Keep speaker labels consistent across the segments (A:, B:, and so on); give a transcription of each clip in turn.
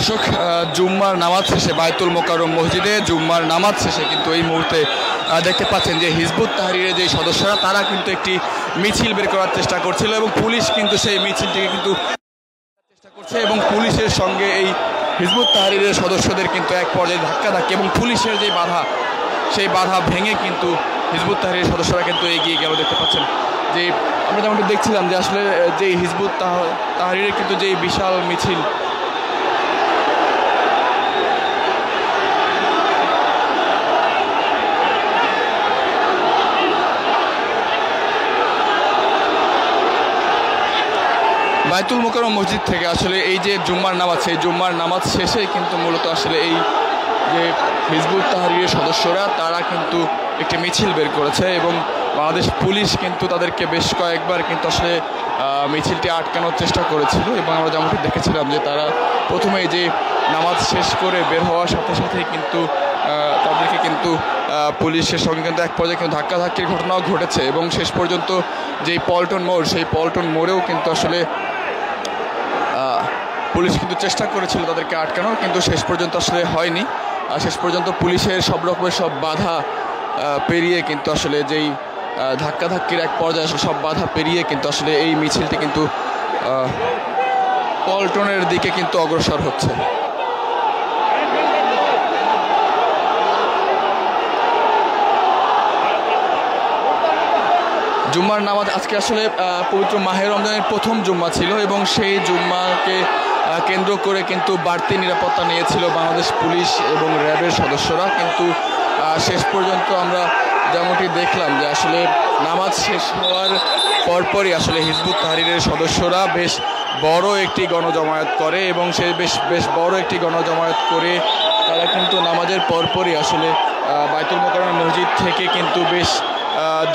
A: দর্শক, জুম্মার নামাজ শেষে বায়তুল মোকাররম মসজিদে জুম্মার নামাজ শেষে কিন্তু এই মুহূর্তে দেখতে পাচ্ছেন যে হিজবুত তাহরীরের যে সদস্যরা তারা কিন্তু একটি মিছিল বের করার চেষ্টা করছিল এবং পুলিশ কিন্তু সেই মিছিলটিকে কিন্তু চেষ্টা করছে এবং পুলিশের সঙ্গে এই হিজবুত তাহরীরের সদস্যদের কিন্তু এক পর্যায়ে ধাক্কাধাক্কি এবং পুলিশের যে বাধা সেই বাধা ভেঙে কিন্তু হিজবুত তাহরীরের সদস্যরা কিন্তু এগিয়ে গেল। দেখতে পাচ্ছেন যে আমরা যেমনটা দেখছিলাম যে আসলে যে হিজবুত তাহরীরের কিন্তু যে বিশাল মিছিল বায়তুল মোকাররম মসজিদ থেকে আসলে এই যে জুম্মার নামাজ, সেই জুম্মার নামাজ শেষে কিন্তু মূলত আসলে এই যে হিজবুত তাহরীরের সদস্যরা তারা কিন্তু একটি মিছিল বের করেছে এবং বাংলাদেশ পুলিশ কিন্তু তাদেরকে বেশ কয়েকবার কিন্তু আসলে মিছিলটি আটকানোর চেষ্টা করেছিল এবং আমরা যেমনটি দেখেছিলাম যে তারা প্রথমে যে নামাজ শেষ করে বের হওয়ার সাথে সাথেই কিন্তু তাদেরকে কিন্তু পুলিশের সঙ্গে কিন্তু এক পর্যায়ে কিন্তু ধাক্কাধাক্কির ঘটনাও ঘটেছে এবং শেষ পর্যন্ত যেই পল্টন মোড়, সেই পল্টন মোড়েও কিন্তু আসলে পুলিশ কিন্তু চেষ্টা করেছিল তাদেরকে আটকানোর, কিন্তু শেষ পর্যন্ত আসলে হয়নি। শেষ পর্যন্ত পুলিশের সব রকমের সব বাধা পেরিয়ে কিন্তু আসলে যেই ধাক্কাধাক্কির এক পর্যায়ে আসলে সব বাধা পেরিয়ে কিন্তু আসলে এই মিছিলটি কিন্তু পল্টনের দিকে কিন্তু অগ্রসর হচ্ছে। জুম্মার নামাজ আজকে আসলে পবিত্র মাহে রমজানের প্রথম জুম্মা ছিল এবং সেই জুম্মাকে কেন্দ্র করে কিন্তু বাড়তি নিরাপত্তা নিয়েছিল বাংলাদেশ পুলিশ এবং র্যাবের সদস্যরা, কিন্তু শেষ পর্যন্ত আমরা যেমনটি দেখলাম যে আসলে নামাজ শেষ হওয়ার পরপরই আসলে হিজবুত তাহরীরের সদস্যরা বেশ বড় একটি গণজমায়েত করে এবং সেই বেশ বড় একটি গণজমায়েত করে তারা কিন্তু নামাজের পরপরই আসলে বায়তুল মোকাররম মসজিদ থেকে কিন্তু বেশ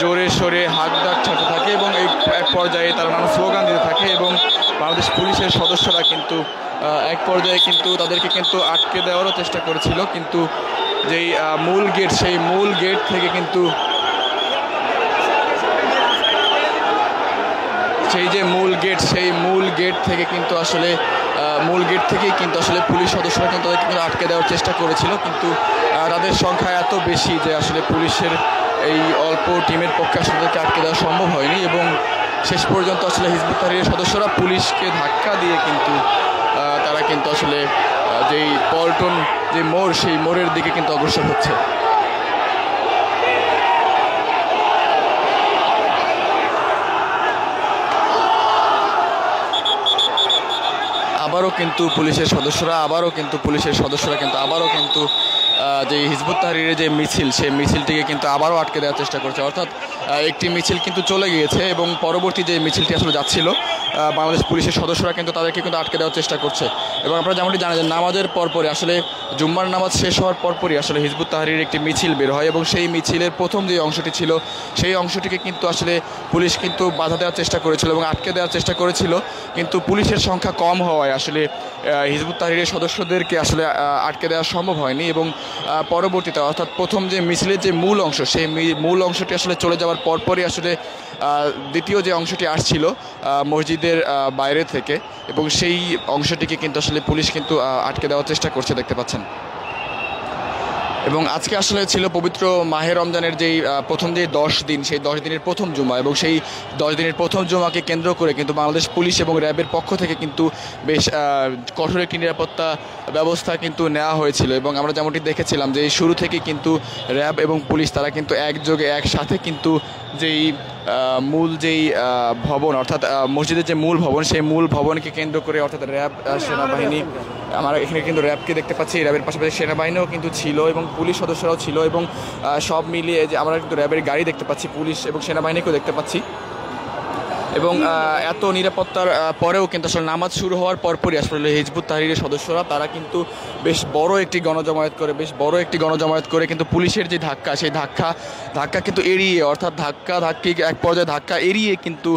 A: জোরে সোরে হাত ডাক ছাড়তে থাকে এবং এই এক পর্যায়ে তারা নানা স্লোগান দিতে থাকে এবং বাংলাদেশ পুলিশের সদস্যরা কিন্তু এক পর্যায়ে কিন্তু তাদেরকে কিন্তু আটকে দেওয়ারও চেষ্টা করেছিল, কিন্তু যেই মূল গেট, সেই মূল গেট থেকে কিন্তু সেই যে মূল গেট, সেই মূল গেট থেকে কিন্তু আসলে মূল গেট থেকেই কিন্তু আসলে পুলিশ সদস্যরা কিন্তু তাদেরকে কিন্তু আটকে দেওয়ার চেষ্টা করেছিল, কিন্তু তাদের সংখ্যা এত বেশি যে আসলে পুলিশের এই অল্প টিমের পক্ষে আসলে তাদেরকে আটকে দেওয়া সম্ভব হয়নি এবং শেষ পর্যন্ত আসলে হিজবুত তাহরীরের সদস্যরা পুলিশকে ধাক্কা দিয়ে কিন্তু তারা কিন্তু আসলে যেই পল্টন যে মোড়, সেই মোড়ের দিকে কিন্তু অগ্রসর হচ্ছে। আবারও কিন্তু পুলিশের সদস্যরা কিন্তু আবারও কিন্তু যে হিজবুত তাহরীরের যে মিছিল, সেই মিছিলটিকে কিন্তু আবারও আটকে দেওয়ার চেষ্টা করছে। অর্থাৎ একটি মিছিল কিন্তু চলে গিয়েছে এবং পরবর্তী যে মিছিলটি আসলে যাচ্ছিল বাংলাদেশ পুলিশের সদস্যরা কিন্তু তাদেরকে কিন্তু আটকে দেওয়ার চেষ্টা করছে এবং আপনারা যেমনটি জানেন যে নামাজের পরপরই আসলে জুম্মার নামাজ শেষ হওয়ার পরপরই আসলে হিজবুত তাহরীরের একটি মিছিল বের হয় এবং সেই মিছিলের প্রথম যে অংশটি ছিল সেই অংশটিকে কিন্তু আসলে পুলিশ কিন্তু বাধা দেওয়ার চেষ্টা করেছিল এবং আটকে দেওয়ার চেষ্টা করেছিল, কিন্তু পুলিশের সংখ্যা কম হওয়ায় আসলে হিজবুত তাহরীরের সদস্যদেরকে আসলে আটকে দেওয়া সম্ভব হয়নি এবং পরবর্তীতে অর্থাৎ প্রথম যে মিছিলের যে মূল অংশ, সেই মূল অংশটি আসলে চলে যাওয়ার পরপরই আসলে দ্বিতীয় যে অংশটি আসছিল মসজিদের বাইরে থেকে এবং সেই অংশটিকে কিন্তু আসলে পুলিশ কিন্তু আটকে দেওয়ার চেষ্টা করছে, দেখতে পাচ্ছেন। এবং আজকে আসলে ছিল পবিত্র মাহে রমজানের যেই প্রথম যে 10 দিন, সেই 10 দিনের প্রথম জুমা এবং সেই 10 দিনের প্রথম জুমাকে কেন্দ্র করে কিন্তু বাংলাদেশ পুলিশ এবং র্যাবের পক্ষ থেকে কিন্তু বেশ কঠোর একটি নিরাপত্তা ব্যবস্থা কিন্তু নেওয়া হয়েছিল এবং আমরা যেমনটি দেখেছিলাম যে শুরু থেকে কিন্তু র্যাব এবং পুলিশ তারা কিন্তু একযোগে একসাথে কিন্তু যেই মূল যেই ভবন অর্থাৎ মসজিদের যে মূল ভবন, সেই মূল ভবনকে কেন্দ্র করে অর্থাৎ র্যাব, সেনাবাহিনী, আমরা এখানে কিন্তু র্যাবকে দেখতে পাচ্ছি, র্যাবের পাশাপাশি সেনাবাহিনীও কিন্তু ছিল এবং পুলিশ সদস্যরাও ছিল এবং সব মিলিয়ে যে আমরা কিন্তু র্যাবের গাড়ি দেখতে পাচ্ছি, পুলিশ এবং সেনাবাহিনীকেও দেখতে পাচ্ছি এবং এত নিরাপত্তার পরেও কিন্তু আসলে নামাজ শুরু হওয়ার পরপরই আসলে হিজবুত তাহরীরের সদস্যরা তারা কিন্তু বেশ বড় একটি গণজমায়েত করে কিন্তু পুলিশের যে ধাক্কা, সেই ধাক্কা কিন্তু এড়িয়ে অর্থাৎ এক পর্যায়ে ধাক্কা এড়িয়ে কিন্তু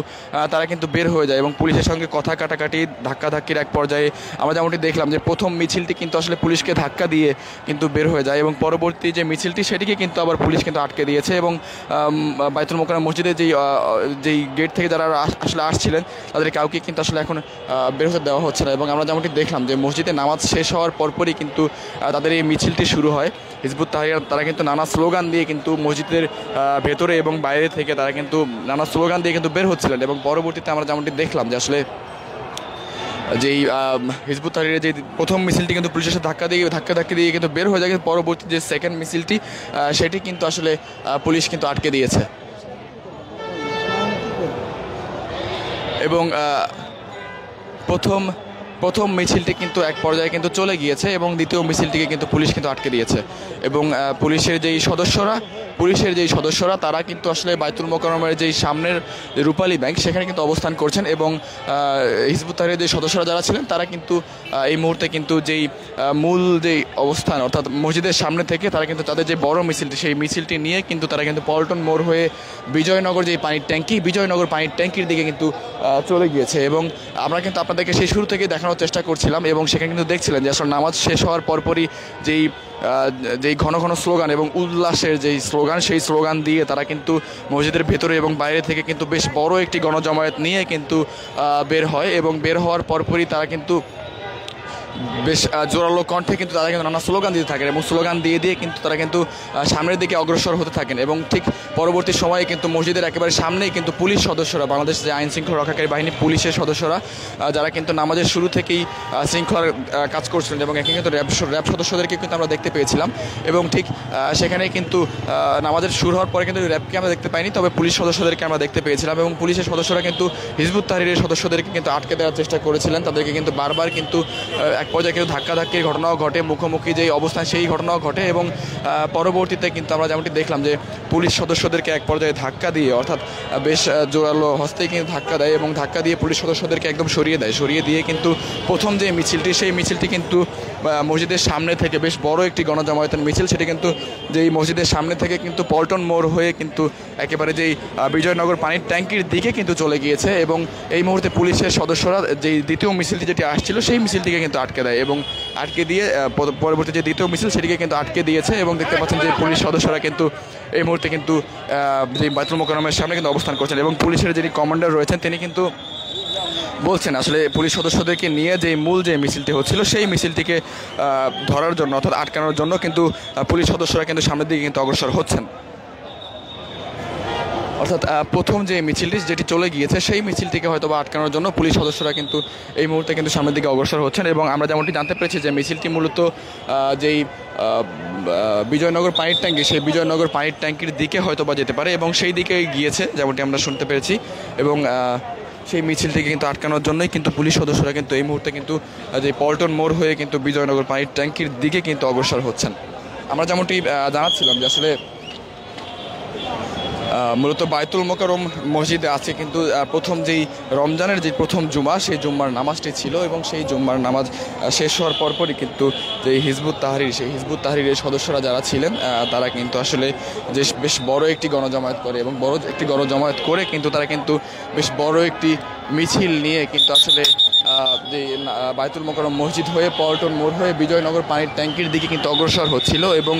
A: তারা কিন্তু বের হয়ে যায় এবং পুলিশের সঙ্গে কথা কাটাকাটি ধাক্কাধাক্কির এক পর্যায়ে আমরা যেমনটি দেখলাম যে প্রথম মিছিলটি কিন্তু আসলে পুলিশকে ধাক্কা দিয়ে কিন্তু বের হয়ে যায় এবং পরবর্তী যে মিছিলটি সেটিকে কিন্তু আবার পুলিশ কিন্তু আটকে দিয়েছে এবং বায়তুল মোকাররম মসজিদের যেই গেট থেকে যারা আসলে আসছিলেন তাদের কাউকে কিন্তু আসলে এখন বের হতে দেওয়া হচ্ছে না। এবং আমরা যেমনটি দেখলাম যে মসজিদে নামাজ শেষ হওয়ার পরপরই কিন্তু তাদের এই মিছিলটি শুরু হয়। হিজবুত তাহরির তারা কিন্তু নানা স্লোগান দিয়ে কিন্তু মসজিদের ভেতরে এবং বাইরে থেকে তারা কিন্তু নানা স্লোগান দিয়ে কিন্তু বের হচ্ছিলেন। এবং পরবর্তীতে আমরা যেমনটি দেখলাম যে আসলে যেই হিজবুত তাহরিরের যে প্রথম মিছিলটি কিন্তু পুলিশের সাথে ধাক্কা দিয়ে কিন্তু বের হয়ে যায়, পরবর্তী যে সেকেন্ড মিছিলটি সেটি কিন্তু আসলে পুলিশ কিন্তু আটকে দিয়েছে। এবং প্রথম মিছিলটি কিন্তু এক পর্যায়ে কিন্তু চলে গিয়েছে এবং দ্বিতীয় মিছিলটিকে কিন্তু পুলিশ কিন্তু আটকে দিয়েছে। এবং পুলিশের যেই সদস্যরা তারা কিন্তু আসলে বায়তুল মোকাররমের যেই সামনের রূপালী ব্যাংক সেখানে কিন্তু অবস্থান করছেন। এবং হিজবুত তাহরিরের যে সদস্যরা যারা ছিলেন তারা কিন্তু এই মুহূর্তে কিন্তু যেই মূল যেই অবস্থান অর্থাৎ মসজিদের সামনে থেকে তারা কিন্তু তাদের যে বড় মিছিলটি সেই মিছিলটি নিয়ে কিন্তু তারা কিন্তু পল্টন মোড় হয়ে বিজয়নগর যেই বিজয়নগর পানির ট্যাঙ্কির দিকে কিন্তু চলে গিয়েছে। এবং আমরা কিন্তু আপনাদেরকে সেই শুরু থেকে দেখানোর চেষ্টা করছিলাম এবং সেখানে কিন্তু দেখছিলেন যে আসলে নামাজ শেষ হওয়ার পরপরই যেই ঘন ঘন স্লোগান এবং উল্লাসের যেই স্লোগান সেই স্লোগান দিয়ে তারা কিন্তু মসজিদের ভেতরে এবং বাইরে থেকে কিন্তু বেশ বড় একটি গণজমায়েত নিয়ে কিন্তু বের হয়। এবং বের হওয়ার পরপরই তারা কিন্তু বেশ জোরালো কণ্ঠে কিন্তু তারা কিন্তু নানা স্লোগান দিতে থাকেন এবং স্লোগান দিয়ে কিন্তু তারা কিন্তু সামনের দিকে অগ্রসর হতে থাকেন। এবং ঠিক পরবর্তী সময়ে কিন্তু মসজিদের একেবারে সামনেই কিন্তু পুলিশ সদস্যরা, বাংলাদেশ যে আইন শৃঙ্খলা রক্ষাকারী বাহিনী পুলিশের সদস্যরা যারা কিন্তু নামাজের শুরু থেকেই শৃঙ্খলার কাজ করছিলেন এবং এখানে কিন্তু র্যাব সদস্যদেরকে কিন্তু আমরা দেখতে পেয়েছিলাম। এবং ঠিক সেখানে কিন্তু নামাজের শুরু হওয়ার পরে কিন্তু র্যাবকে আমরা দেখতে পাইনি, তবে পুলিশ সদস্যদেরকে আমরা দেখতে পেয়েছিলাম। এবং পুলিশের সদস্যরা কিন্তু হিজবুত তাহরিরের সদস্যদেরকে কিন্তু আটকে দেওয়ার চেষ্টা করেছিলেন, তাদেরকে কিন্তু বারবার কিন্তু এক পর্যায়ে কিন্তু ধাক্কাধাক্কির ঘটনাও ঘটে, মুখোমুখি যেই অবস্থান সেই ঘটনাও ঘটে। এবং পরবর্তীতে কিন্তু আমরা যেমনটি দেখলাম যে পুলিশ সদস্যদেরকে এক পর্যায়ে ধাক্কা দিয়ে অর্থাৎ বেশ জোরালো হস্তেই কিন্তু ধাক্কা দেয় এবং ধাক্কা দিয়ে পুলিশ সদস্যদেরকে একদম সরিয়ে দিয়ে কিন্তু প্রথম যে মিছিলটি সেই মিছিলটি কিন্তু মসজিদের সামনে থেকে বেশ বড় একটি গণজমায়েতের মিছিল, সেটি কিন্তু যেই মসজিদের সামনে থেকে কিন্তু পল্টন মোড় হয়ে কিন্তু একেবারে যেই বিজয়নগর পানির ট্যাঙ্কির দিকে কিন্তু চলে গিয়েছে। এবং এই মুহূর্তে পুলিশের সদস্যরা যেই দ্বিতীয় মিছিলটি যেটি আসছিল সেই মিছিলটিকে কিন্তু আটকে দেয় এবং আটকে দিয়ে পরবর্তী যে দ্বিতীয় মিছিল সেটিকে কিন্তু আটকে দিয়েছে। এবং দেখতে পাচ্ছেন যে পুলিশ সদস্যরা কিন্তু এই মুহূর্তে কিন্তু যে বায়তুল মোকাররমের সামনে কিন্তু অবস্থান করছেন। এবং পুলিশের যিনি কমান্ডার রয়েছেন তিনি কিন্তু বলছেন আসলে পুলিশ সদস্যদেরকে নিয়ে যে মূল যে মিছিলটি হচ্ছিল সেই মিছিলটিকে ধরার জন্য অর্থাৎ আটকানোর জন্য কিন্তু পুলিশ সদস্যরা কিন্তু সামনের দিকে কিন্তু অগ্রসর হচ্ছেন। অর্থাৎ প্রথম যে মিছিলটি যেটি চলে গিয়েছে সেই মিছিলটিকে হয়তো বা আটকানোর জন্য পুলিশ সদস্যরা কিন্তু এই মুহূর্তে কিন্তু সামনের দিকে অগ্রসর হচ্ছেন। এবং আমরা যেমনটি জানতে পেরেছি যে মিছিলটি মূলত যেই বিজয়নগর পানির ট্যাঙ্কি সেই বিজয়নগর পানির ট্যাঙ্কির দিকে হয়তো বা যেতে পারে এবং সেই দিকে গিয়েছে যেমনটি আমরা শুনতে পেরেছি। এবং সেই মিছিলটিকে কিন্তু আটকানোর জন্যই কিন্তু পুলিশ সদস্যরা কিন্তু এই মুহূর্তে কিন্তু যে পল্টন মোড় হয়ে কিন্তু বিজয়নগর পানির ট্যাঙ্কির দিকে কিন্তু অগ্রসর হচ্ছেন। আমরা যেমনটি জানাচ্ছিলাম যে আসলে মূলত বায়তুল মোকাররম মসজিদে আছে কিন্তু প্রথম যেই রমজানের যে প্রথম জুমা সেই জুম্মার নামাজটি ছিল এবং সেই জুম্মার নামাজ শেষ হওয়ার পরপরই কিন্তু যে হিজবুত তাহরিরের সদস্যরা যারা ছিলেন তারা কিন্তু আসলে যে বেশ বড় একটি গণজমায়েত করে এবং বড় একটি গণজমায়েত করে কিন্তু তারা কিন্তু বেশ বড় একটি মিছিল নিয়ে কিন্তু আসলে যে বায়তুল মোকাররম মসজিদ হয়ে পল্টন মোড় হয়ে বিজয়নগর পানির ট্যাঙ্কির দিকে কিন্তু অগ্রসর হচ্ছিল। এবং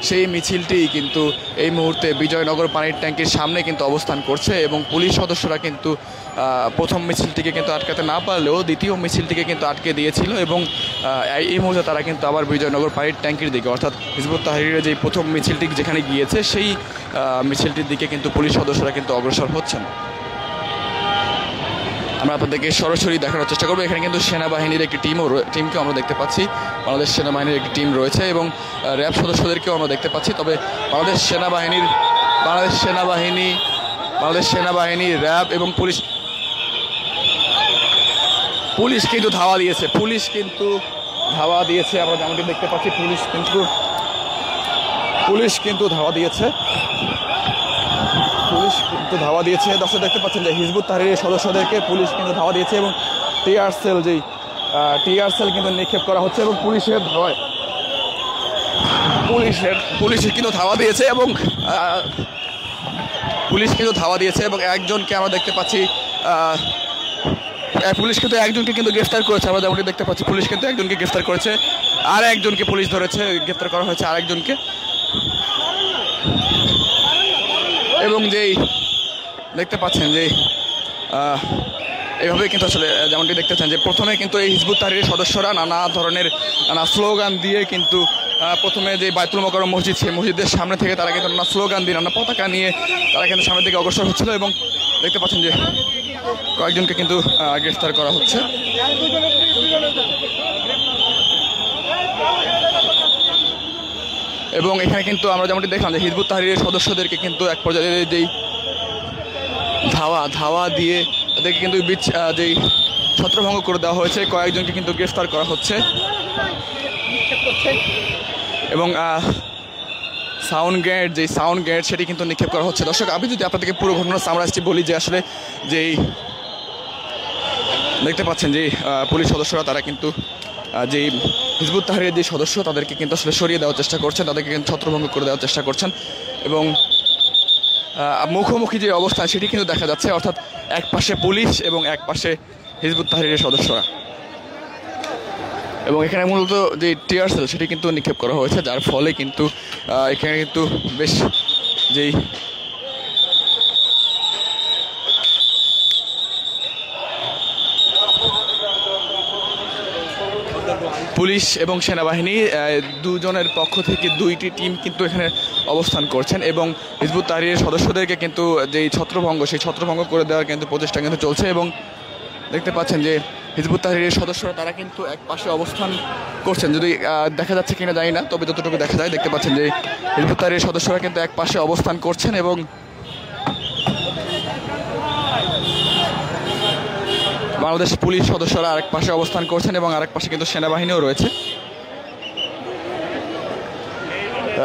A: সেই মিছিলটি কিন্তু এই মুহূর্তে বিজয়নগর পানির ট্যাঙ্কির সামনে কিন্তু অবস্থান করছে এবং পুলিশ সদস্যরা কিন্তু প্রথম মিছিলটিকে কিন্তু আটকাতে না পারলেও দ্বিতীয় মিছিলটিকে কিন্তু আটকে দিয়েছিল। এবং এই মুহূর্তে তারা কিন্তু আবার বিজয়নগর পানির ট্যাঙ্কির দিকে অর্থাৎ হিজবুত তাহরিরের যে প্রথম মিছিলটি যেখানে গিয়েছে সেই মিছিলটির দিকে কিন্তু পুলিশ সদস্যরা কিন্তু অগ্রসর হচ্ছেন। আমরা আপনাদেরকে সরাসরি দেখানোর চেষ্টা করবো। এখানে কিন্তু সেনাবাহিনীর একটি টিমকেও আমরা দেখতে পাচ্ছি, বাংলাদেশ সেনাবাহিনীর একটি টিম রয়েছে এবং র্যাব সদস্যদেরকেও আমরা দেখতে পাচ্ছি। তবে বাংলাদেশ সেনাবাহিনী র্যাব এবং পুলিশ কিন্তু ধাওয়া দিয়েছে আমরা যেমনটি দেখতে পাচ্ছি। পুলিশ কিন্তু ধাওয়া দিয়েছে দর্শক দেখতে পাচ্ছেন যে হিজবুত তাহরিরের সদস্যদেরকে পুলিশ কিন্তু ধাওয়া দিয়েছে এবং টিয়ার সেল কিন্তু নিক্ষেপ করা হচ্ছে এবং পুলিশের কিন্তু ধাওয়া দিয়েছে এবং একজনকে আমরা দেখতে পাচ্ছি পুলিশ কিন্তু একজনকে কিন্তু গ্রেফতার করেছে আমরা যেমনটি দেখতে পাচ্ছি। পুলিশ কিন্তু একজনকে গ্রেফতার করেছে, আর একজনকে পুলিশ ধরেছে, গ্রেফতার করা হয়েছে আরেকজনকে। এবং যেই দেখতে পাচ্ছেন যে এভাবে কিন্তু আসলে যেমনটি দেখতেছেন যে প্রথমে কিন্তু এই হিজবুত তাহরীরের সদস্যরা নানা ধরনের নানা স্লোগান দিয়ে কিন্তু প্রথমে যে বাইতুল মোকাররম মসজিদ সেই মসজিদের সামনে থেকে তারা কিন্তু নানা স্লোগান দিয়ে নানা পতাকা নিয়ে তারা কিন্তু সামনের দিকে অগ্রসর হচ্ছিল এবং দেখতে পাচ্ছেন যে কয়েকজনকে কিন্তু গ্রেফতার করা হচ্ছে। এবং এখানে কিন্তু আমরা যেমনটি দেখলাম যে হিজবুত তাহরীরের সদস্যদেরকে কিন্তু এক পর্যায়ে যেই ধাওয়া দিয়ে তাদেরকে কিন্তু যেই ছত্রভঙ্গ করে দেওয়া হয়েছে, কয়েকজনকে কিন্তু গ্রেফতার করা হচ্ছে এবং সাউন্ড গ্রেনেড সেটি কিন্তু নিক্ষেপ করা হচ্ছে। দর্শক, আমি যদি আপনাদেরকে পুরো ঘটনা সামরাইজটি বলি যে আসলে যেই দেখতে পাচ্ছেন যে পুলিশ সদস্যরা তারা কিন্তু যেই হিজবুত তাহরীরের যে সদস্য তাদেরকে কিন্তু আসলে সরিয়ে দেওয়ার চেষ্টা করছেন, তাদেরকে কিন্তু ছত্রভঙ্গ করে দেওয়ার চেষ্টা করছেন এবং মুখোমুখি যে অবস্থান সেটি কিন্তু দেখা যাচ্ছে, অর্থাৎ এক পাশে পুলিশ এবং এক পাশে হিজবুত তাহরীরের সদস্যরা। এবং এখানে মূলত যে টিয়ার সেল সেটি কিন্তু নিক্ষেপ করা হয়েছে, যার ফলে কিন্তু এখানে কিন্তু বেশ যেই পুলিশ এবং সেনাবাহিনী দুজনের পক্ষ থেকে দুইটি টিম কিন্তু এখানে অবস্থান করছেন এবং হিজবুত তাহরীরের সদস্যদেরকে কিন্তু যেই ছত্রভঙ্গ করে দেওয়ার কিন্তু প্রচেষ্টা কিন্তু চলছে। এবং দেখতে পাচ্ছেন যে হিজবুত তাহরীরের সদস্যরা তারা কিন্তু এক পাশে অবস্থান করছেন, যদি দেখা যাচ্ছে কিনা জানি না, তবে যতটুকু দেখা যায় দেখতে পাচ্ছেন যে হিজবুত তাহরীরের সদস্যরা কিন্তু এক পাশে অবস্থান করছেন এবং বাংলাদেশ পুলিশ সদস্যরা আরেক পাশে অবস্থান করছেন এবং আরেক পাশে কিন্তু সেনাবাহিনীও রয়েছে।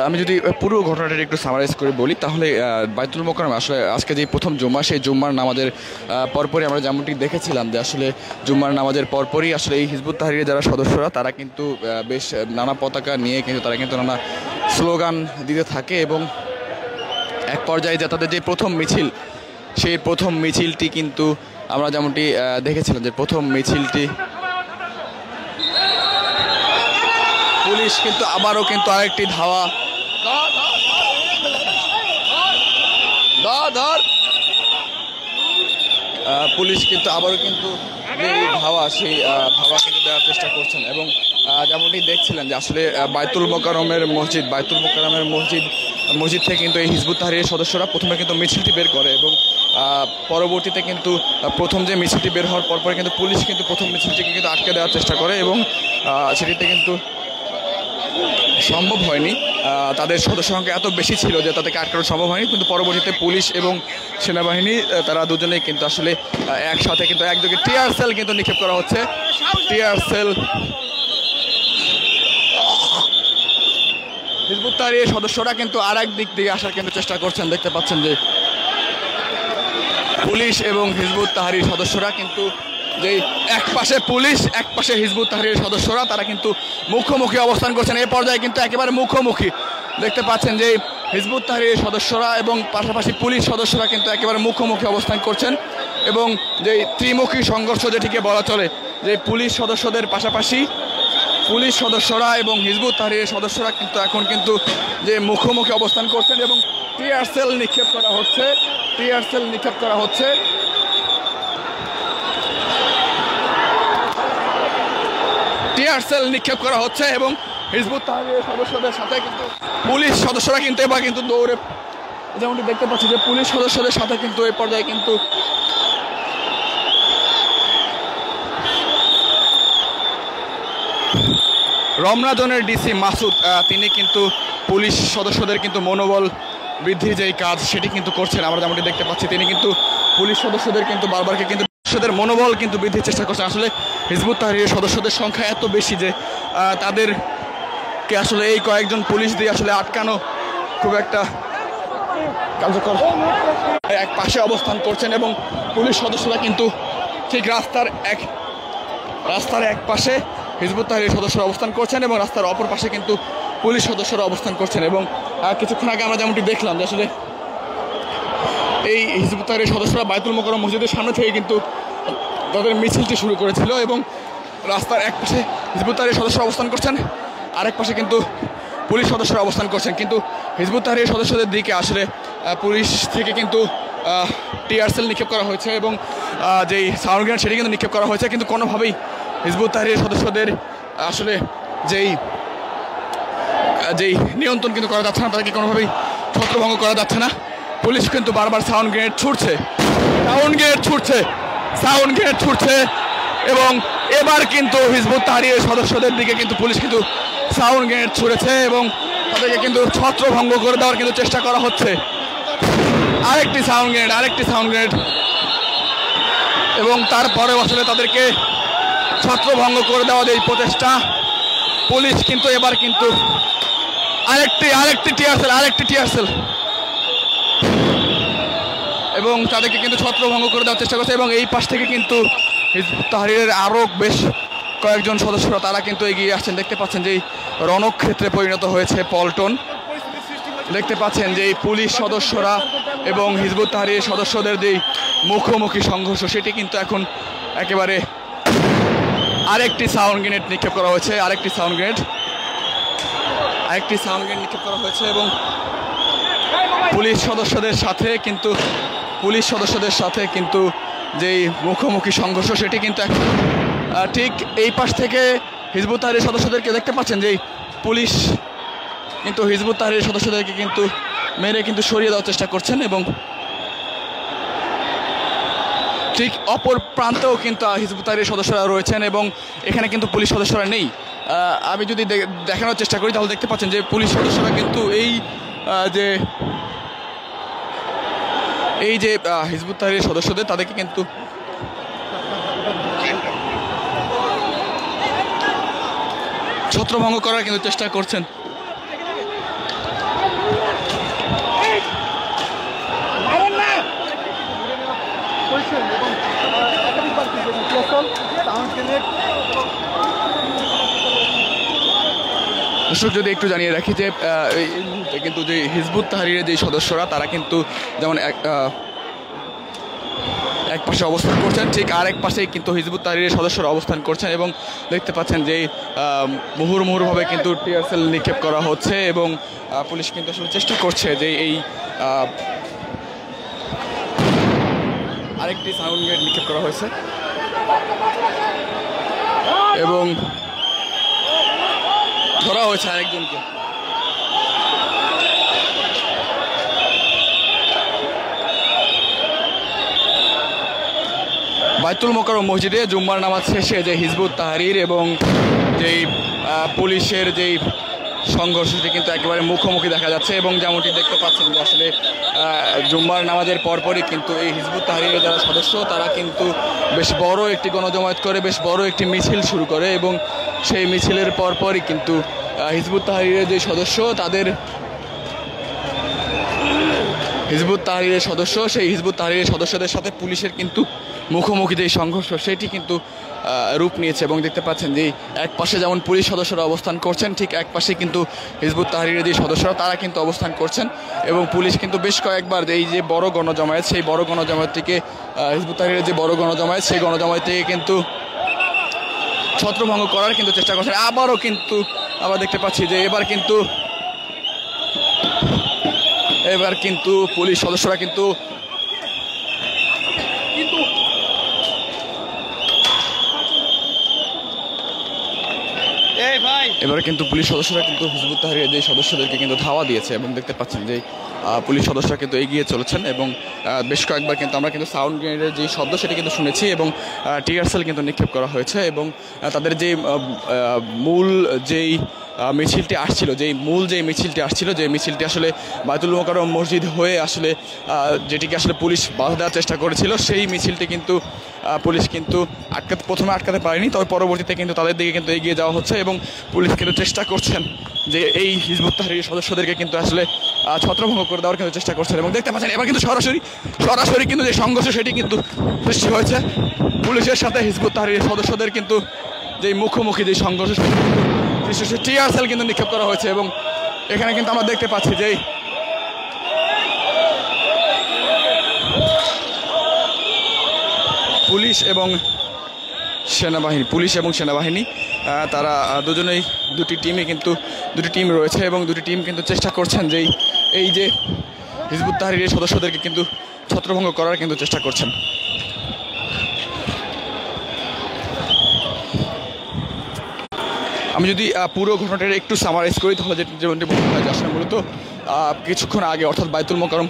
A: আমি যদি পুরো ঘটনাটা একটু সামারাইজ করে বলি তাহলে বাইতুল মোকাররম আসলে আজকে যে প্রথম জুম্মা, সেই জুম্মার নামাজের পরপরই আমরা যেমনটি দেখেছিলাম যে আসলে জুম্মার নামাজের পরপরই আসলে এই হিজবুত তাহরীরের যারা সদস্যরা তারা কিন্তু বেশ নানা পতাকা নিয়ে কিন্তু তারা কিন্তু নানা স্লোগান দিতে থাকে এবং এক পর্যায়ে যে তাদের যে প্রথম মিছিল, সেই প্রথম মিছিলটি কিন্তু আমরা যেমনটি দেখেছিলাম যে প্রথম মিছিলটি পুলিশ কিন্তু আবারও কিন্তু আরেকটি ধাওয়া পুলিশ কিন্তু আবারও কিন্তু সেই ধাওয়া কিন্তু দেওয়ার চেষ্টা করছেন এবং যেমনটি দেখছিলেন যে আসলে বাইতুল মোকাররমের মসজিদ থেকে কিন্তু এই হিজবুত তাহরীরের সদস্যরা প্রথমে কিন্তু মিছিলটি বের করে এবং পরবর্তীতে কিন্তু প্রথম যে মিছিলটি বের হওয়ার পরপরে কিন্তু পুলিশ কিন্তু প্রথম মিছিলটিকে কিন্তু আটকে দেওয়ার চেষ্টা করে এবং সেটিতে কিন্তু সম্ভব হয়নি, তাদের সদস্য সংখ্যা এত বেশি ছিল যে তাদেরকে আটকানো সম্ভব হয়নি। কিন্তু পরবর্তীতে পুলিশ এবং সেনাবাহিনী তারা দুজনেই কিন্তু আসলে একসাথে কিন্তু একযোগে টিয়ার সেল কিন্তু নিক্ষেপ করা হচ্ছে। টিয়ার সেল হিজবুত তাহরীরের সদস্যরা কিন্তু আর এক দিক দিয়ে আসার কিন্তু চেষ্টা করছেন। দেখতে পাচ্ছেন যে পুলিশ এবং হিজবুত তাহরীর সদস্যরা কিন্তু যে এক পাশে পুলিশ এক পাশে হিজবুত তাহরীরের সদস্যরা তারা কিন্তু মুখোমুখি অবস্থান করছেন। এই পর্যায়ে কিন্তু একেবারে মুখোমুখি দেখতে পাচ্ছেন যে হিজবুত তাহরীরের সদস্যরা এবং পাশাপাশি পুলিশ সদস্যরা কিন্তু একেবারে মুখোমুখি অবস্থান করছেন এবং যে ত্রিমুখী সংঘর্ষ যেটিকে বলা চলে, যে পুলিশ সদস্যদের পাশাপাশি পুলিশ সদস্যরা এবং হিজবুত তাহরীরের সদস্যরা কিন্তু এখন কিন্তু যে মুখোমুখি অবস্থান করছেন এবং টিয়ার সেল নিক্ষেপ করা হচ্ছে এবং হিজবুত তাহরীরের সদস্যদের সাথে কিন্তু পুলিশ সদস্যরা কিন্তু এবার কিন্তু দৌড়ে, যেমনটি দেখতে পাচ্ছি যে পুলিশ সদস্যদের সাথে কিন্তু এই পর্যায়ে কিন্তু রমনা জোনের ডিসি মাসুদ তিনি কিন্তু পুলিশ সদস্যদের কিন্তু মনোবল বৃদ্ধির যেই কাজ সেটি কিন্তু করছেন। আমরা যেমনটি দেখতে পাচ্ছি তিনি কিন্তু পুলিশ সদস্যদের কিন্তু বারবারকে কিন্তু সদস্যদের মনোবল কিন্তু বৃদ্ধির চেষ্টা করছেন। আসলে হিজবুত তাহরীরের সদস্যদের সংখ্যা এত বেশি যে তাদেরকে আসলে এই কয়েকজন পুলিশ দিয়ে আসলে আটকানো খুব একটা কার্যকর। এক পাশে অবস্থান করছেন এবং পুলিশ সদস্যরা কিন্তু ঠিক রাস্তার এক পাশে হিজবুত তাহরীরের সদস্যরা অবস্থান করছেন এবং রাস্তার অপর পাশে কিন্তু পুলিশ সদস্যরা অবস্থান করছেন। এবং কিছুক্ষণ আগে আমরা যেমনটি দেখলাম যে আসলে এই হিজবুত তাহরীরের সদস্যরা বাইতুল মোকাররম মসজিদের সামনে থেকে কিন্তু তাদের মিছিলটি শুরু করেছিল এবং রাস্তার এক পাশে হিজবুত তাহরীরের সদস্যরা অবস্থান করছেন, আরেক পাশে কিন্তু পুলিশ সদস্যরা অবস্থান করছেন। কিন্তু হিজবুত তাহরীরের সদস্যদের দিকে আসলে পুলিশ থেকে কিন্তু টিয়ার সেল নিক্ষেপ করা হয়েছে এবং যেই সাউন্ড গ্রেনেড সেটি কিন্তু নিক্ষেপ করা হয়েছে, কিন্তু কোনোভাবেই হিজবুত তাহরীরের সদস্যদের আসলে যেই নিয়ন্ত্রণ কিন্তু করা যাচ্ছে না, তাদেরকে কোনোভাবেই ছত্রভঙ্গ করা যাচ্ছে না। পুলিশ কিন্তু বারবার সাউন্ড গ্রেনেড ছুটছে এবং এবার কিন্তু হিজবুত তাহরীরের সদস্যদের দিকে কিন্তু পুলিশ কিন্তু সাউন্ড গ্রেনেড ছুড়েছে এবং তাদেরকে কিন্তু ছত্রভঙ্গ করে দেওয়ার কিন্তু চেষ্টা করা হচ্ছে। আরেকটি সাউন্ড গ্রেনেড এবং তারপরেও আসলে তাদেরকে ছত্রভঙ্গ করে দেওয়ার এই প্রচেষ্টা। পুলিশ কিন্তু এবার কিন্তু আরেকটি টিয়ারসেল এবং তাদেরকে কিন্তু ছত্রভঙ্গ করে দেওয়ার চেষ্টা করছে এবং এই পাশ থেকে কিন্তু হিজবুত তাহরীরের আরও বেশ কয়েকজন সদস্যরা তারা কিন্তু এগিয়ে আসছেন। দেখতে পাচ্ছেন যে রণক্ষেত্রে পরিণত হয়েছে পল্টন। দেখতে পাচ্ছেন যে পুলিশ সদস্যরা এবং হিজবুত তাহরীরের সদস্যদের যে মুখোমুখি সংঘর্ষ সেটি কিন্তু এখন একেবারে আরেকটি সাউন্ড গ্রেনেড নিক্ষেপ করা হয়েছে এবং পুলিশ সদস্যদের সাথে কিন্তু যেই মুখোমুখি সংঘর্ষ সেটি কিন্তু ঠিক এই পাশ থেকে হিজবুত তাহরীর সদস্যদেরকে দেখতে পাচ্ছেন যে পুলিশ কিন্তু হিজবুত তাহরীর সদস্যদেরকে কিন্তু মেরে কিন্তু সরিয়ে দেওয়ার চেষ্টা করছেন এবং ঠিক অপর প্রান্তেও কিন্তু হিজবুত তাহরীর সদস্যরা রয়েছেন এবং এখানে কিন্তু পুলিশ সদস্যরা নেই। আমি যদি দেখানোর চেষ্টা করি তাহলে দেখতে পাচ্ছেন যে পুলিশ সদস্যরা কিন্তু এই যে হিজবুত তাহরীর সদস্যদের তাদেরকে কিন্তু ছত্রভঙ্গ করার কিন্তু চেষ্টা করছেন। দর্শক যদি একটু জানিয়ে রাখি যে কিন্তু যে হিজবুত তাহরীরের যে সদস্যরা তারা কিন্তু যেমন এক পাশে অবস্থান করছেন, ঠিক আরেক পাশেই কিন্তু হিজবুত তাহরীরের সদস্যরা অবস্থান করছেন এবং দেখতে পাচ্ছেন যে মুহুর্মুহুভাবে কিন্তু টিয়ারসেল নিক্ষেপ করা হচ্ছে এবং পুলিশ কিন্তু আসলে চেষ্টা করছে যে এই আরেকটি সাউন্ড গ্রেনেড নিক্ষেপ করা হয়েছে এবং ধরা হয়েছে আরেকজনকে। বাইতুল মোকাররম মসজিদে জুম্মার নামাজ শেষে যে হিজবুত তাহরীর এবং যেই পুলিশের যেই সংঘর্ষটি কিন্তু একেবারে মুখোমুখি দেখা যাচ্ছে এবং যেমনটি দেখতে পাচ্ছেন যে আসলে জুম্মার নামাজের পরপরই কিন্তু এই হিজবুত তাহরীরের যারা সদস্য তারা কিন্তু বেশ বড় একটি গণজমায়েত করে বেশ বড় একটি মিছিল শুরু করে এবং সেই মিছিলের পরপরই কিন্তু হিজবুত তাহরীরের যে সদস্য তাদের হিজবুত তাহরীরের সদস্যদের সাথে পুলিশের কিন্তু মুখোমুখি যে সংঘর্ষ সেটি কিন্তু রূপ নিয়েছে এবং দেখতে পাচ্ছেন যে এক পাশে যেমন পুলিশ সদস্যরা অবস্থান করছেন ঠিক এক পাশে কিন্তু হিজবুত তাহরীরের যে সদস্যরা তারা কিন্তু অবস্থান করছেন এবং পুলিশ কিন্তু বেশ কয়েকবার এই যে বড় গণজমায়েত সেই বড় গণজমায়েত থেকে হিজবুত তাহরীরের যে বড় গণজমায়েত সেই গণজমায়েত থেকে কিন্তু ছত্রভঙ্গ করার কিন্তু চেষ্টা করছেন। আবার দেখতে পাচ্ছি যে এবার কিন্তু পুলিশ সদস্যরা কিন্তু পুলিশ সদস্যরা কিন্তু হিজবুত তাহরীরের যে সদস্যদেরকে কিন্তু ধাওয়া দিয়েছে এবং দেখতে পাচ্ছেন যে পুলিশ সদস্যরা কিন্তু এগিয়ে চলেছেন এবং বেশ কয়েকবার কিন্তু আমরা কিন্তু সাউন্ড গ্রেনেডের যে শব্দ সেটি কিন্তু শুনেছি এবং টিয়ারসেল কিন্তু নিক্ষেপ করা হয়েছে এবং তাদের যে মূল যেই মিছিলটি আসছিল যে মিছিলটি আসলে বাইতুল মোকাররম মসজিদ হয়ে আসলে যেটিকে আসলে পুলিশ বাধা দেওয়ার চেষ্টা করেছিল সেই মিছিলটি কিন্তু পুলিশ কিন্তু প্রথমে আটকাতে পারেনি, তবে পরবর্তীতে কিন্তু তাদের দিকে কিন্তু এগিয়ে যাওয়া হচ্ছে এবং পুলিশ কিন্তু চেষ্টা করছেন যে এই হিজবুত তাহরীরের সদস্যদেরকে কিন্তু আসলে ছত্রভঙ্গ করে দেওয়ার কিন্তু চেষ্টা করছেন এবং দেখতে পাচ্ছেন এবার কিন্তু সরাসরি কিন্তু যে সংঘর্ষ সেটি কিন্তু সৃষ্টি হয়েছে পুলিশের সাথে হিজবুত তাহরীরের সদস্যদের কিন্তু যে মুখোমুখি যে সংঘর্ষ টিয়ারসেল কিন্তু নিক্ষেপ করা হয়েছে এবং এখানে কিন্তু আমরা দেখতে পাচ্ছি যে পুলিশ এবং সেনাবাহিনী তারা দুজনেই দুটি টিম রয়েছে এবং দুটি টিম কিন্তু চেষ্টা করছেন যে এই যে হিজবুত তাহরীরের সদস্যদেরকে কিন্তু ছত্রভঙ্গ করার কিন্তু চেষ্টা করছেন। আমি যদি পুরো ঘটনাটা একটু সামারাইজ করি তাহলে যেমনটি বলতে হয় যে আসলে মূলত কিছুক্ষণ আগে অর্থাৎ বাইতুল মোকাররম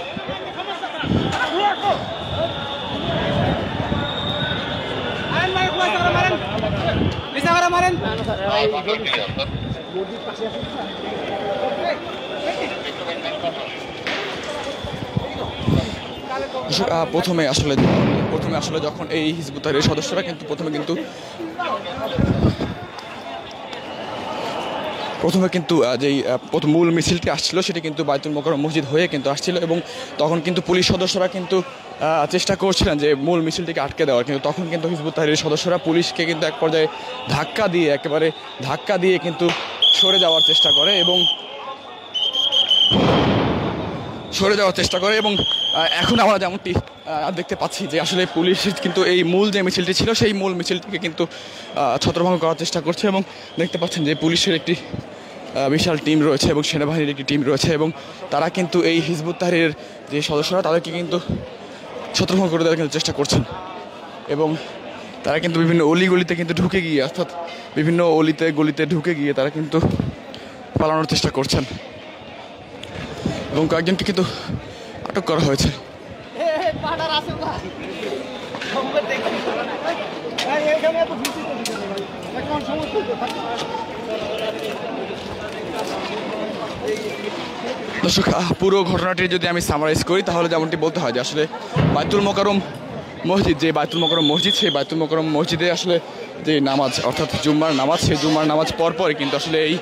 A: প্রথমে আসলে যখন এই হিজবুত তাহরীরের সদস্যরা কিন্তু প্রথমে যেই মূল মিছিলটি আসছিল সেটি কিন্তু বাইতুল মোকাররম মসজিদ হয়ে কিন্তু আসছিল এবং তখন কিন্তু পুলিশ সদস্যরা কিন্তু চেষ্টা করছিলেন যে মূল মিছিলটিকে আটকে দেওয়ার, কিন্তু তখন কিন্তু হিজবুত তাহরীরের সদস্যরা পুলিশকে কিন্তু এক পর্যায়ে ধাক্কা দিয়ে কিন্তু সরে যাওয়ার চেষ্টা করে এবং এখন আমরা যেমনটি দেখতে পাচ্ছি যে আসলে পুলিশ কিন্তু এই মূল যে মিছিলটি ছিল সেই মূল মিছিলটিকে কিন্তু ছত্রভঙ্গ করার চেষ্টা করছে এবং দেখতে পাচ্ছেন যে পুলিশের একটি বিশাল টিম রয়েছে এবং সেনাবাহিনীর একটি টিম রয়েছে এবং তারা কিন্তু এই হিজবুত তাহরীরের যে সদস্যরা তাদেরকে কিন্তু ছত্রভঙ্গ করে দেওয়ার কিন্তু চেষ্টা করছেন এবং তারা কিন্তু বিভিন্ন অলিগলিতে কিন্তু ঢুকে গিয়ে অর্থাৎ বিভিন্ন অলিতে গলিতে ঢুকে গিয়ে তারা কিন্তু পালানোর চেষ্টা করছেন এবং কয়েকজনকে কিন্তু আটক করা হয়েছে। দর্শক, পুরো ঘটনাটি যদি আমি সামারাইজ করি তাহলে যেমনটি বলতে হয় যে আসলে বাইতুল মোকাররম মসজিদ সেই বাইতুল মোকাররম মসজিদে আসলে যে নামাজ অর্থাৎ জুম্মার নামাজ, সেই জুম্মার নামাজ পরপরই কিন্তু আসলে এই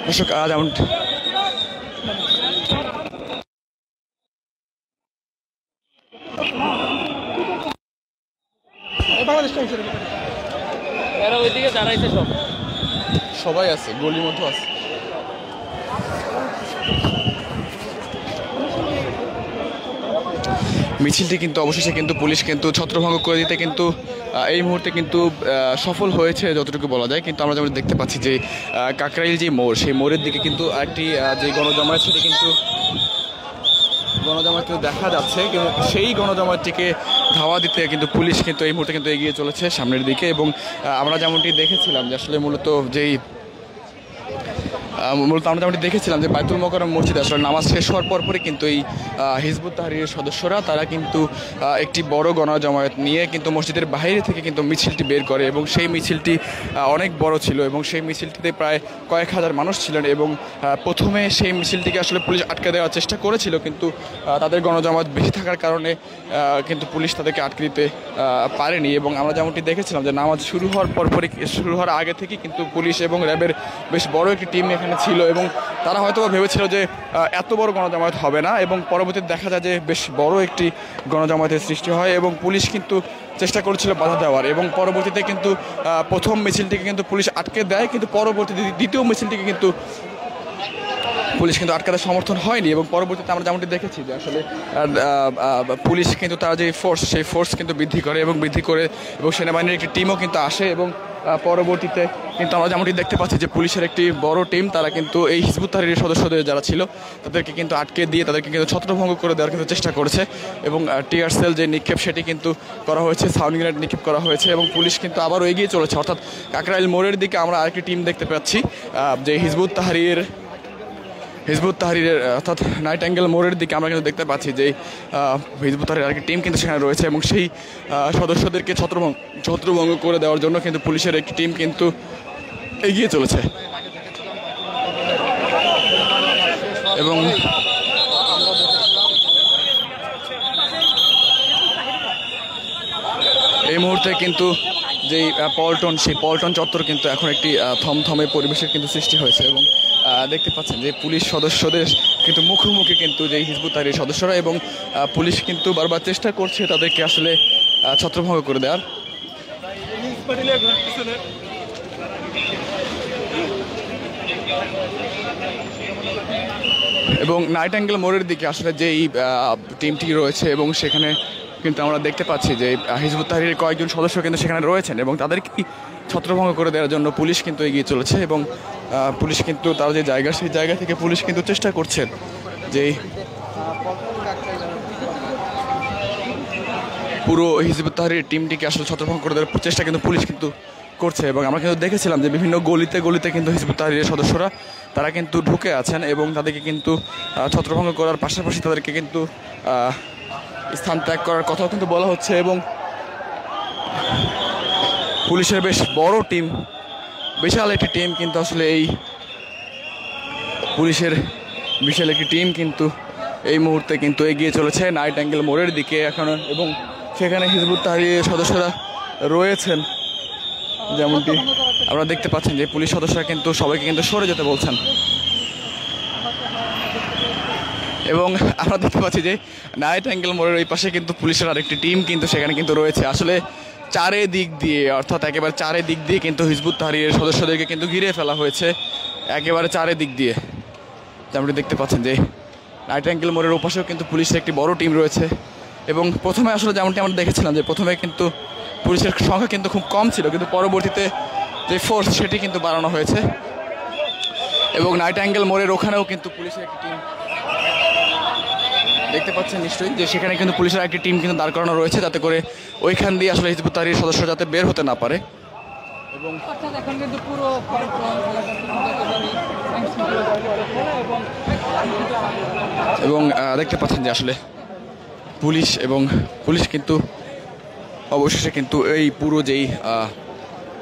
A: দর্শক যেমন সবাই আছে, গলির মধ্যে আছে। মিছিলটি কিন্তু অবশেষে কিন্তু পুলিশ কিন্তু ছত্রভঙ্গ করে দিতে কিন্তু এই মুহূর্তে কিন্তু সফল হয়েছে যতটুকু বলা যায়, কিন্তু আমরা যেমন দেখতে পাচ্ছি যে কাকরাইল যে মোড়, সেই মোড়ের দিকে কিন্তু একটি যে গণজমায়েত সেটি কিন্তু দেখা যাচ্ছে, কিন্তু সেই গণজমায়েতটিকে ধাওয়া দিতে কিন্তু পুলিশ কিন্তু এই মুহূর্তে কিন্তু এগিয়ে চলেছে সামনের দিকে এবং আমরা যেমনটি দেখেছিলাম যে আসলে মূলত আমরা যেমনটি দেখেছিলাম যে বাইতুল মোকাররম মসজিদে আসলে নামাজ শেষ হওয়ার পরপরই কিন্তু এই হিজবুত তাহরীরের সদস্যরা তারা কিন্তু একটি বড় গণজমায়েত নিয়ে কিন্তু মসজিদের বাইরে থেকে কিন্তু মিছিলটি বের করে এবং সেই মিছিলটি অনেক বড় ছিল এবং সেই মিছিলটিতে প্রায় কয়েক হাজার মানুষ ছিলেন এবং প্রথমে সেই মিছিলটিকে আসলে পুলিশ আটকে দেওয়ার চেষ্টা করেছিল, কিন্তু তাদের গণজমায়েত বেশি থাকার কারণে কিন্তু পুলিশ তাদেরকে আটকে দিতে পারেনি এবং আমরা যেমনটি দেখেছিলাম যে নামাজ শুরু হওয়ার আগে থেকে কিন্তু পুলিশ এবং র্যাবের বেশ বড় একটি টিম এখানে ছিল এবং তারা হয়তো ভেবেছিল যে এত বড় গণজমায়েত হবে না এবং পরবর্তীতে দেখা যায় যে বেশ বড় একটি গণজমায়েতের সৃষ্টি হয় এবং পুলিশ কিন্তু চেষ্টা করেছিল বাধা দেওয়ার এবং পরবর্তীতে কিন্তু প্রথম মিছিলটিকে কিন্তু পুলিশ আটকে দেয়, কিন্তু পরবর্তীতে দ্বিতীয় মিছিলটিকে কিন্তু পুলিশ কিন্তু আটকাতে সমর্থন হয়নি এবং পরবর্তীতে আমরা যেমনটি দেখেছি যে আসলে পুলিশ কিন্তু তার যে ফোর্স সেই ফোর্স কিন্তু বৃদ্ধি করে এবং সেনাবাহিনীর একটি টিমও কিন্তু আসে এবং পরবর্তীতে কিন্তু আমরা যেমনটি দেখতে পাচ্ছি যে পুলিশের একটি বড় টিম তারা কিন্তু এই হিজবুত তাহরীরের সদস্যদের যারা ছিল তাদেরকে কিন্তু আটকে দিয়ে তাদেরকে কিন্তু ছত্রভঙ্গ করে দেওয়ার কিন্তু চেষ্টা করেছে এবং টিয়ার সেল যে নিক্ষেপ সেটি কিন্তু করা হয়েছে, সাউন্ড গ্রেনেড নিক্ষেপ করা হয়েছে এবং পুলিশ কিন্তু আবারও এগিয়ে চলেছে, অর্থাৎ কাকরাইল মোড়ের দিকে আমরা আরেকটি টিম দেখতে পাচ্ছি যে হিজবুত তাহরীরের অর্থাৎ নাইট অ্যাঙ্গেল মোড়ের দিকে আমরা কিন্তু দেখতে পাচ্ছি যে হিজবুত তাহরীরের আরেকটি টিম কিন্তু সেখানে রয়েছে এবং সেই সদস্যদেরকে ছত্রভঙ্গ করে দেওয়ার জন্য কিন্তু পুলিশের একটি টিম কিন্তু এগিয়ে চলেছে এবং এই মুহূর্তে কিন্তু যেই সেই পল্টন চত্বর কিন্তু এখন একটি থমথমে পরিবেশের কিন্তু সৃষ্টি হয়েছে এবং দেখতে পাচ্ছেন যে পুলিশ সদস্যদের কিন্তু মুখোমুখি কিন্তু যে হিজবুত তাহরীর সদস্যরা এবং পুলিশ কিন্তু বারবার চেষ্টা করছে তাদেরকে আসলে ছত্রভঙ্গ করে দেওয়ার এবং নাইট অ্যাঙ্গেল মোড়ের দিকে আসলে যেই টিমটি রয়েছে এবং সেখানে কিন্তু আমরা দেখতে পাচ্ছি যে হিজবুত তাহরীরের কয়েকজন সদস্য কিন্তু সেখানে রয়েছেন এবং তাদেরকে ছত্রভঙ্গ করে দেওয়ার জন্য পুলিশ কিন্তু এগিয়ে চলেছে এবং পুলিশ কিন্তু তার যে জায়গা সেই জায়গা থেকে পুলিশ কিন্তু চেষ্টা করছেন যে পুরো হিজবুত তাহরীর টিমটিকে আসলে ছত্রভঙ্গ করে দেওয়ার চেষ্টা কিন্তু পুলিশ কিন্তু করছে। এবং আমরা কিন্তু দেখেছিলাম যে বিভিন্ন গলিতে গলিতে কিন্তু হিজবুত তাহরীরের সদস্যরা তারা কিন্তু ঢুকে আছেন এবং তাদেরকে কিন্তু ছত্রভঙ্গ করার পাশাপাশি তাদেরকে কিন্তু স্থান ত্যাগ করার কথাও কিন্তু বলা হচ্ছে। এবং পুলিশের বেশ বড় টিম, বিশাল একটি টিম কিন্তু আসলে এই পুলিশের বিশাল একটি টিম কিন্তু এই মুহূর্তে কিন্তু এগিয়ে চলেছে নাইট অ্যাঙ্গেল মোড়ের দিকে এখন এবং সেখানে হিজবুত তাহরীরের সদস্যরা রয়েছেন। যেমনটি আপনারা দেখতে পাচ্ছেন যে পুলিশ সদস্যরা কিন্তু সবাইকে কিন্তু সরে যেতে বলছেন এবং আমরা দেখতে পাচ্ছি যে নাইট অ্যাঙ্গেল মোড়ের ওই পাশে কিন্তু পুলিশের আরেকটি টিম কিন্তু সেখানে কিন্তু রয়েছে। আসলে চারিদিক দিয়ে অর্থাৎ একেবারে চারিদিক দিয়ে কিন্তু হিজবুত তাহরীরের সদস্যদেরকে কিন্তু ঘিরে ফেলা হয়েছে একেবারে চারিদিক দিয়ে। যেমনটি দেখতে পাচ্ছেন যে নাইট অ্যাঙ্গেল মোড়ের ওপাশেও কিন্তু পুলিশের একটি বড় টিম রয়েছে এবং প্রথমে আসলে যেমনটি আমরা দেখেছিলাম যে প্রথমে কিন্তু পুলিশের সংখ্যা কিন্তু খুব কম ছিল, কিন্তু পরবর্তীতে যে ফোর্স সেটি কিন্তু বাড়ানো হয়েছে এবং নাইট অ্যাঙ্গেল মোড়ের ওখানেও কিন্তু পুলিশের একটি টিম দেখতে পাচ্ছেন নিশ্চয়ই যে সেখানে কিন্তু পুলিশের একটি টিম কিন্তু দাঁড় করানো রয়েছে যাতে করে ওইখান দিয়ে আসলে হিজবুত তাহরীর সদস্য যাতে বের হতে না পারে। এবং দেখতে পাচ্ছেন যে আসলে পুলিশ কিন্তু অবশেষে কিন্তু এই পুরো যেই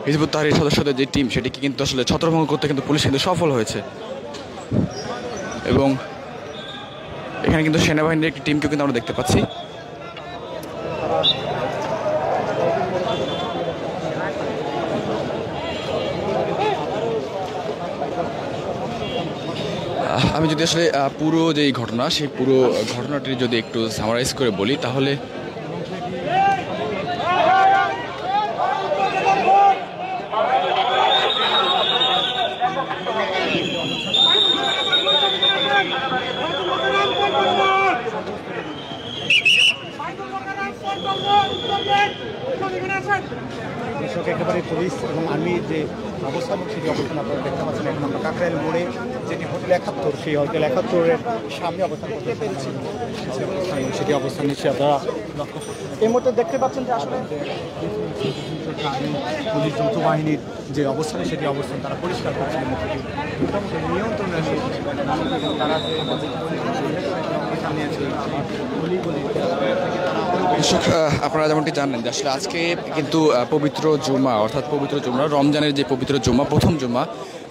A: হিজবুত তাহরীর সদস্যদের যে টিম সেটিকে কিন্তু আসলে ছত্রভঙ্গ করতে কিন্তু পুলিশ কিন্তু সফল হয়েছে এবং এখানে কিন্তু সেনাবাহিনীর একটি টিমকেও কিন্তু আমরা দেখতে পাচ্ছি। আমি যদি আসলে পুরো যেই ঘটনা সেই পুরো ঘটনাটি যদি একটু সামারাইজ করে বলি তাহলে
B: একেবারে পুলিশ এবং আর্মি যে অবস্থান সেটি অবস্থান আপনারা দেখতে পাচ্ছেন। এখন আমরা কাকরাইল মোড়ে যেটি হোটেল ৭১ সেই হোটেল ৭১-এর সামনে অবস্থান করতে পেরেছি, সেটি অবস্থান নিচ্ছে আপনারা এই মুহূর্তে দেখতে পাচ্ছেন যে আসলে পুলিশ যৌথ বাহিনীর যে অবস্থানে সেটি অবস্থান তারা পরিষ্কার করছে মোটামুটি নিয়ন্ত্রণে আসে তারা
A: দর্শক আপনারা যেমনটি জানেন যে আসলে আজকে কিন্তু পবিত্র জুমা অর্থাৎ পবিত্র জুমা রমজানের যে পবিত্র জুমা প্রথম জুমা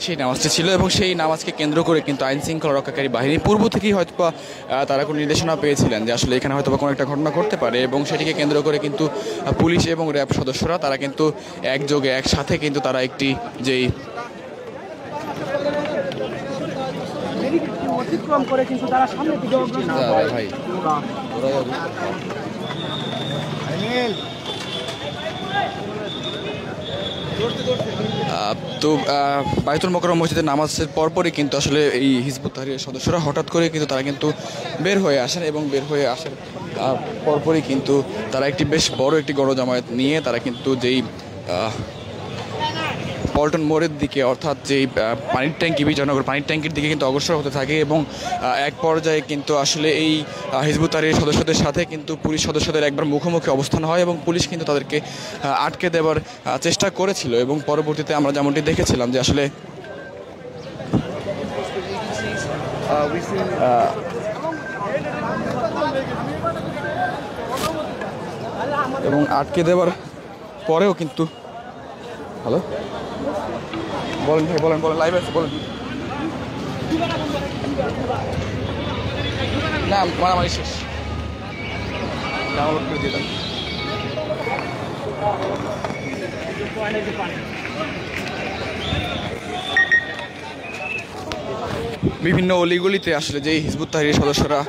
A: সেই নামাজটি ছিল এবং সেই নামাজকে কেন্দ্র করে কিন্তু আইন শৃঙ্খলা রক্ষাকারী বাহিনী পূর্ব থেকেই হয়তো তারা কোনো নির্দেশনা পেয়েছিলেন যে আসলে এখানে হয়তো কোনো একটা ঘটনা ঘটতে পারে এবং সেটিকে কেন্দ্র করে কিন্তু পুলিশ এবং র্যাব সদস্যরা তারা কিন্তু একযোগে একসাথে কিন্তু তারা একটি যেই
B: অতিক্রম করে কিন্তু তারা সামনে দিকে
A: ভাই তো বাইতুল মোকাররম মসজিদে নামাজের পরপরই কিন্তু আসলে এই হিজবুত তাহরীরের সদস্যরা হঠাৎ করে কিন্তু তারা কিন্তু বের হয়ে আসেন এবং বের হয়ে আসার পরপরই কিন্তু তারা একটি বেশ বড় একটি গণজামায়াত নিয়ে তারা কিন্তু যেই পল্টন মোড়ের দিকে অর্থাৎ যেই পানির ট্যাঙ্কি বিজয়নগর পানির ট্যাঙ্কির দিকে কিন্তু অগ্রসর হতে থাকে এবং এক পর্যায়ে কিন্তু আসলে এই হিজবুত তাহরীরের সদস্যদের সাথে কিন্তু পুলিশ সদস্যদের একবার মুখোমুখি অবস্থান হয় এবং পুলিশ কিন্তু তাদেরকে আটকে দেওয়ার চেষ্টা করেছিল এবং পরবর্তীতে আমরা যেমনটি দেখেছিলাম যে আসলে এবং আটকে দেওয়ার পরেও কিন্তু হ্যালো বলেন ভাই বলেন লাইভ আছে বলেন না মারামারি শেষ ডাউনলোড করে দিলাম। বিভিন্ন অলিগলিতে আসলে যেই হিজবুত তাহরীরের সদস্যরা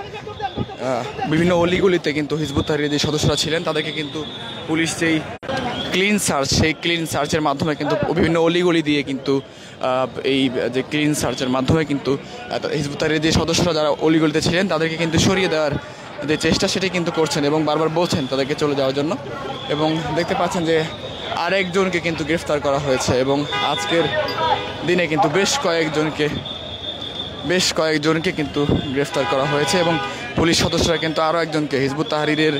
A: বিভিন্ন অলিগলিতে কিন্তু হিজবুত তাহরীরের যে সদস্যরা ছিলেন তাদেরকে কিন্তু পুলিশ যেই ক্লিন সার্চ, সেই ক্লিন সার্চের মাধ্যমে কিন্তু বিভিন্ন অলিগলি দিয়ে কিন্তু এই যে ক্লিন সার্চের মাধ্যমে কিন্তু হিজবুত তাহরীরের যে সদস্যরা যারা অলিগলিতে ছিলেন তাদেরকে কিন্তু সরিয়ে দেওয়ার যে চেষ্টা সেটি কিন্তু করছেন এবং বারবার বলছেন তাদেরকে চলে যাওয়ার জন্য। এবং দেখতে পাচ্ছেন যে আরেকজনকে কিন্তু গ্রেফতার করা হয়েছে এবং আজকের দিনে কিন্তু বেশ কয়েকজনকে কিন্তু গ্রেফতার করা হয়েছে এবং পুলিশ সদস্যরা কিন্তু আরও একজনকে, হিজবুত তাহরীরের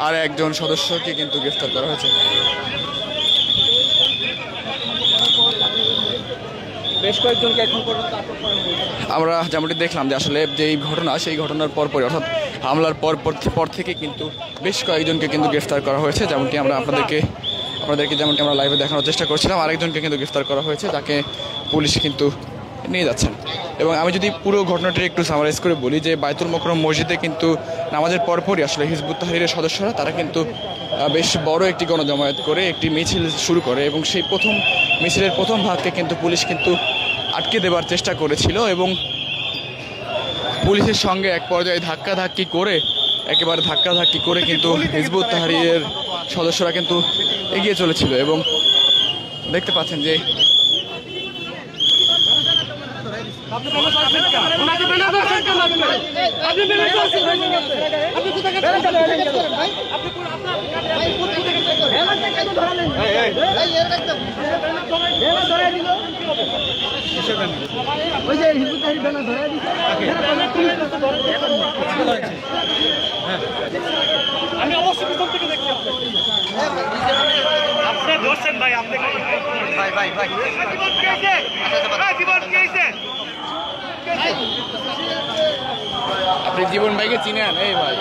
A: আর একজন সদস্যকে কিন্তু গ্রেফতার করা হয়েছে।
B: বেশ কয়েকজনকে এখন পর্যন্ত আটক করা হয়েছে।
A: আমরা যেমনটি দেখলাম যে আসলে যে এই ঘটনা, সেই ঘটনার পরপরই অর্থাৎ হামলার পর থেকে কিন্তু বেশ কয়েকজনকে কিন্তু গ্রেফতার করা হয়েছে, যেমনটি আমরা আপনাদেরকে যেমনটি আমরা লাইভে দেখানোর চেষ্টা করছিলাম। আরেকজনকে কিন্তু গ্রেফতার করা হয়েছে, যাকে পুলিশ কিন্তু নিয়ে যাচ্ছেন। এবং আমি যদি পুরো ঘটনাটি একটু সামারাইজ করে বলি যে বায়তুল মোকররম মসজিদে কিন্তু নামাজের পরপরই আসলে হিজবুত তাহরীরের সদস্যরা তারা কিন্তু বেশ বড় একটি গণজমায়েত করে একটি মিছিল শুরু করে এবং সেই মিছিলের প্রথম ভাগকে কিন্তু পুলিশ কিন্তু আটকে দেবার চেষ্টা করেছিল এবং পুলিশের সঙ্গে এক পর্যায়ে ধাক্কাধাক্কি করে কিন্তু হিজবুত তাহরীরের সদস্যরা কিন্তু এগিয়ে চলেছিল এবং দেখতে পাচ্ছেন যে
C: আমি অবশ্যই পিছন থেকে দেখছি আপনি ধরছেন ভাই, আপনি
A: আপনি জীবন ভাইকে চিনেন? এই ভাই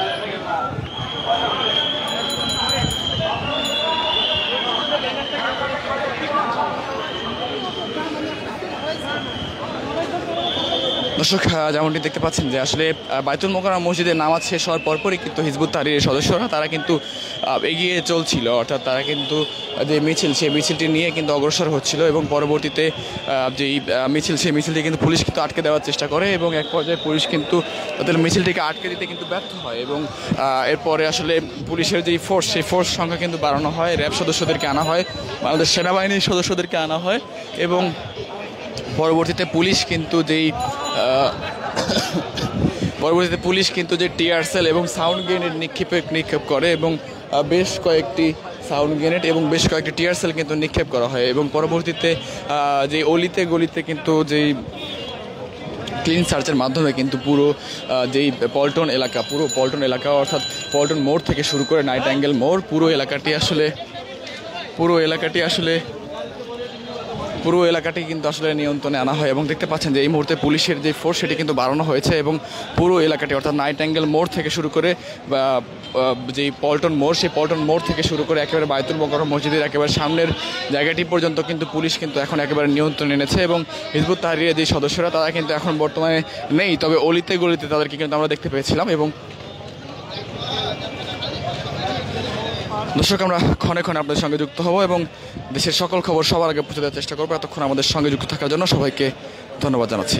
A: দর্শক, যেমনটি দেখতে পাচ্ছেন যে আসলে বায়তুল মোকাররম মসজিদে নামাজ শেষ হওয়ার পরপরই কিন্তু হিজবুত তাহরীরের সদস্যরা তারা কিন্তু এগিয়ে চলছিল, অর্থাৎ তারা কিন্তু যে মিছিল, সেই মিছিলটি নিয়ে কিন্তু অগ্রসর হচ্ছিল এবং পরবর্তীতে যেই সেই মিছিলটি কিন্তু পুলিশ কিন্তু আটকে দেওয়ার চেষ্টা করে এবং এক পর্যায়ে পুলিশ কিন্তু তাদের মিছিলটিকে আটকে দিতে কিন্তু ব্যর্থ হয় এবং এরপরে আসলে পুলিশের যেই ফোর্স, সেই ফোর্স সংখ্যা কিন্তু বাড়ানো হয়, র্যাব সদস্যদেরকে আনা হয়, বাংলাদেশ সেনাবাহিনীর সদস্যদেরকে আনা হয় এবং পরবর্তীতে পুলিশ কিন্তু যে টিয়ার সেল এবং সাউন্ড গ্রেনেড নিক্ষেপ করে এবং বেশ কয়েকটি টিয়ার সেল কিন্তু নিক্ষেপ করা হয় এবং পরবর্তীতে যে অলিতে গলিতে কিন্তু যেই ক্লিন সার্চের মাধ্যমে কিন্তু পুরো যেই পল্টন এলাকা অর্থাৎ পল্টন মোড় থেকে শুরু করে নাইট অ্যাঙ্গেল মোড় পুরো এলাকাটি কিন্তু আসলে নিয়ন্ত্রণে আনা হয় এবং দেখতে পাচ্ছেন যে এই মুহূর্তে পুলিশের যে ফোর্স সেটি কিন্তু বাড়ানো হয়েছে এবং পুরো এলাকাটি অর্থাৎ নাইট অ্যাঙ্গেল মোড় থেকে শুরু করে যেই পল্টন মোড়, সেই পল্টন মোড় থেকে শুরু করে একেবারে বায়তুল মোকররম মসজিদের একেবারে সামনের জায়গাটি পর্যন্ত কিন্তু পুলিশ কিন্তু এখন একেবারে নিয়ন্ত্রণে এনেছে এবং হিজবুত তাহরীরের যে সদস্যরা তারা কিন্তু এখন বর্তমানে নেই, তবে অলিতে গলিতে তাদেরকে কিন্তু আমরা দেখতে পেয়েছিলাম। এবং দর্শক, আমরা ক্ষণে ক্ষণে আপনাদের সঙ্গে যুক্ত হব এবং দেশের সকল খবর সবার আগে পৌঁছে দেওয়ার চেষ্টা করবো। এতক্ষণ আমাদের সঙ্গে যুক্ত থাকার জন্য সবাইকে ধন্যবাদ জানাচ্ছি।